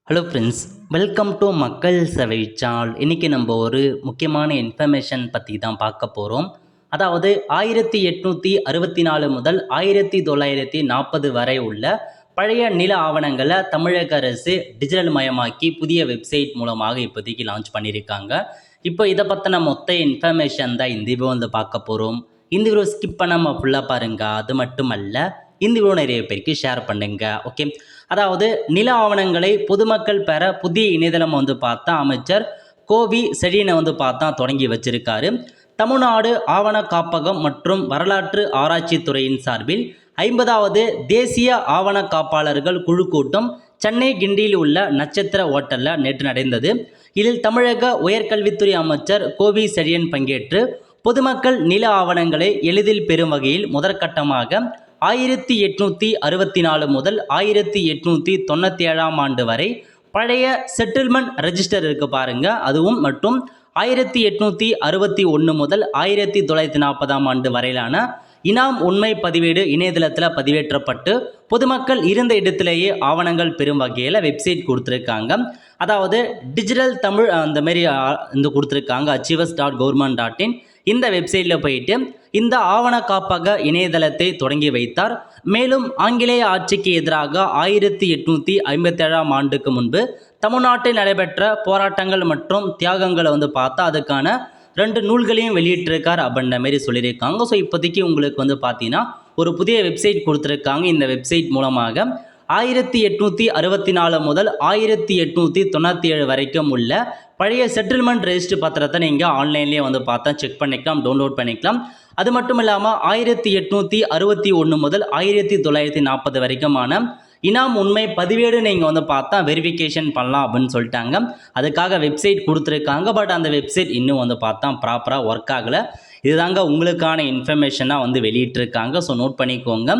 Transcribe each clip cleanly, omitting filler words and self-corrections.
Hello friends, welcome to மக்கள் சேவை channel. இன்றைக்கி நம்ம ஒரு முக்கியமான இன்ஃபர்மேஷன் பற்றி தான் பார்க்க போகிறோம். அதாவது 1864 முதல் 1940 வரை உள்ள பழைய நில ஆவணங்களை தமிழக அரசு டிஜிட்டல் மயமாக்கி புதிய வெப்சைட் மூலமாக இப்போதைக்கு லான்ச் பண்ணியிருக்காங்க. இப்போ இதை பற்றின மொத்த இன்ஃபர்மேஷன் தான் இந்த வீடியோ வந்து பார்க்க போகிறோம். இந்த வீடியோ ஸ்கிப் பண்ணாமல் ஃபுல்லாக பாருங்கள். அது மட்டும் அல்ல, இந்த வீடியோ நிறைய பேருக்கு ஷேர் பண்ணுங்க. ஓகே, அதாவது நில ஆவணங்களை பொதுமக்கள் பெற புதிய இணையதளம் வந்து பார்த்தா அமைச்சர் கோவி செழியனை வந்து பார்த்தா தொடங்கி வச்சிருக்காரு. தமிழ்நாடு ஆவண காப்பகம் மற்றும் வரலாற்று ஆராய்ச்சி துறையின் சார்பில் 50வது தேசிய ஆவண காப்பாளர்கள் குழு கூட்டம் சென்னை கிண்டியில் உள்ள நட்சத்திர ஓட்டலில் நேற்று நடந்தது. இதில் தமிழக உயர்கல்வித்துறை அமைச்சர் கோவி செழியன் பங்கேற்று பொதுமக்கள் நில ஆவணங்களை எளிதில் பெறும் வகையில் முதற்கட்டமாக 1864 முதல் 1897 ஆண்டு வரை பழைய செட்டில்மெண்ட் ரெஜிஸ்டர் இருக்கு பாருங்க, அதுவும் மற்றும் 1861 முதல் 1940 ஆண்டு வரையிலான இனாம் உண்மை பதிவேடு இணையதளத்தில் பதிவேற்றப்பட்டு பொதுமக்கள் இருந்த இடத்திலேயே ஆவணங்கள் பெறும் வகையில் வெப்சைட் கொடுத்துருக்காங்க. அதாவது டிஜிட்டல் தமிழ் அந்த மாதிரி இந்த கொடுத்துருக்காங்க. achievers.government.in இந்த வெப்சைட்டில் போயிட்டு இந்த ஆவண காப்பக இணையதளத்தை தொடங்கி வைத்தார். மேலும் ஆங்கிலேய ஆட்சிக்கு எதிராக 1857 ஆண்டுக்கு முன்பு தமிழ்நாட்டில் நடைபெற்ற போராட்டங்கள் மற்றும் தியாகங்களை வந்து பார்த்தா அதுக்கான 2 நூல்களையும் வெளியிட்டிருக்கார் அப்படின்ற மாரி சொல்லியிருக்காங்க. ஸோ இப்போதைக்கு உங்களுக்கு வந்து பார்த்தீங்கன்னா ஒரு புதிய வெப்சைட் கொடுத்துருக்காங்க. இந்த வெப்சைட் மூலமாக 1864 முதல் 1897 வரைக்கும் உள்ள பழைய செட்டில்மெண்ட் ரெஜிஸ்டர் பத்திரத்தை நீங்கள் ஆன்லைன்லேயே வந்து பார்த்தா செக் பண்ணிக்கலாம், டவுன்லோட் பண்ணிக்கலாம். அது மட்டும் இல்லாமல் 1861 முதல் 1940 வரைக்குமான இனாம் உண்மை பதிவேடு நீங்கள் வந்து பார்த்தா வெரிஃபிகேஷன் பண்ணலாம் அப்படின்னு சொல்லிட்டாங்க. அதுக்காக வெப்சைட் கொடுத்துருக்காங்க. பட் அந்த வெப்சைட் இன்னும் வந்து பார்த்தா ப்ராப்பராக ஒர்க் ஆகலை. இதுதாங்க உங்களுக்கான இன்ஃபர்மேஷனாக வந்து வெளியிட்டிருக்காங்க. ஸோ நோட் பண்ணிக்கோங்க.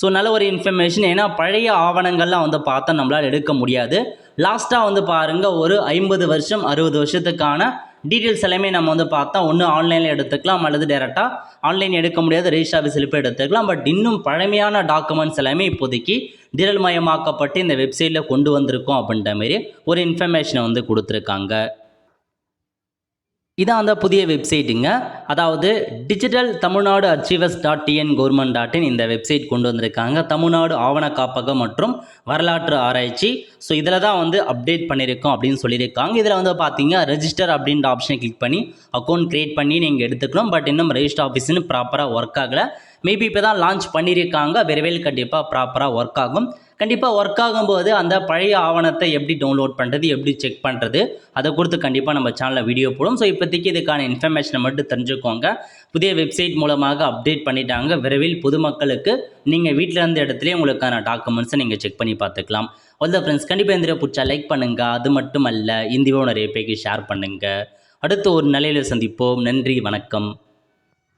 ஸோ நல்ல ஒரு இன்ஃபர்மேஷன். ஏன்னா பழைய ஆவணங்கள்லாம் வந்து பார்த்தா நம்மளால் எடுக்க முடியாது. லாஸ்ட்டாக வந்து பாருங்கள், ஒரு 50 வருஷம் 60 வருஷத்துக்கான டீட்டெயில்ஸ் எல்லாமே நம்ம வந்து பார்த்தா ஒன்று ஆன்லைனில் எடுத்துக்கலாம், அல்லது டேரெக்டாக ஆன்லைன் எடுக்க முடியாது, ரெஜிஸ்டர் ஆஃபீஸில் போய் எடுத்துக்கலாம். பட் இன்னும் பழமையான டாக்குமெண்ட்ஸ் எல்லாமே இப்போதைக்கு டிஜிட்டல் மயமாக்கப்பட்டு இந்த வெப்சைட்டில் கொண்டு வந்திருக்கோம் அப்படின்ற மாரி ஒரு இன்ஃபர்மேஷனை வந்து கொடுத்துருக்காங்க. இதான் அந்த புதிய வெப்சைட்டுங்க. அதாவது டிஜிட்டல் தமிழ்நாடு achievers.in government.in இந்த வெப்சைட் கொண்டு வந்திருக்காங்க. தமிழ்நாடு ஆவண காப்பகம் மற்றும் வரலாற்று ஆராய்ச்சி. ஸோ இதில் தான் வந்து அப்டேட் பண்ணியிருக்கோம் அப்படின்னு சொல்லியிருக்காங்க. இதில் வந்து பார்த்தீங்க ரெஜிஸ்டர் அப்படின்ற ஆப்ஷனை கிளிக் பண்ணி அக்கௌண்ட் க்ரியேட் பண்ணி நீங்கள் எடுத்துக்கணும். பட் இன்னும் ரெஜிஸ்டர் ஆஃபீஸ்னு ப்ராப்பராக ஒர்க் ஆகலை. மேபி இப்போ தான் லான்ச் பண்ணியிருக்காங்க. விரைவில் கண்டிப்பாக ப்ராப்பராக ஒர்க் ஆகும். கண்டிப்பாக ஒர்க் ஆகும்போது அந்த பழைய ஆவணத்தை எப்படி டவுன்லோட் பண்ணுறது, எப்படி செக் பண்ணுறது, அதை கொடுத்து கண்டிப்பாக நம்ம சேனலில் வீடியோ போடும். ஸோ இப்போதைக்கு இதுக்கான இன்ஃபர்மேஷனை மட்டும் தெரிஞ்சுக்கோங்க. புதிய வெப்சைட் மூலமாக அப்டேட் பண்ணிட்டாங்க. விரைவில் பொதுமக்களுக்கு நீங்கள் வீட்டில் இருந்த இடத்துலேயே உங்களுக்கான டாக்குமெண்ட்ஸை நீங்கள் செக் பண்ணி பார்த்துக்கலாம். அவ்வளோ ஃப்ரெண்ட்ஸ், கண்டிப்பாக இந்த பிடிச்சா லைக் பண்ணுங்கள். அது மட்டும் அல்ல, இந்த வீடியோ நிறைய பேருக்கு ஷேர் பண்ணுங்கள். அடுத்து ஒரு நிலையில் சந்திப்போம். நன்றி, வணக்கம்.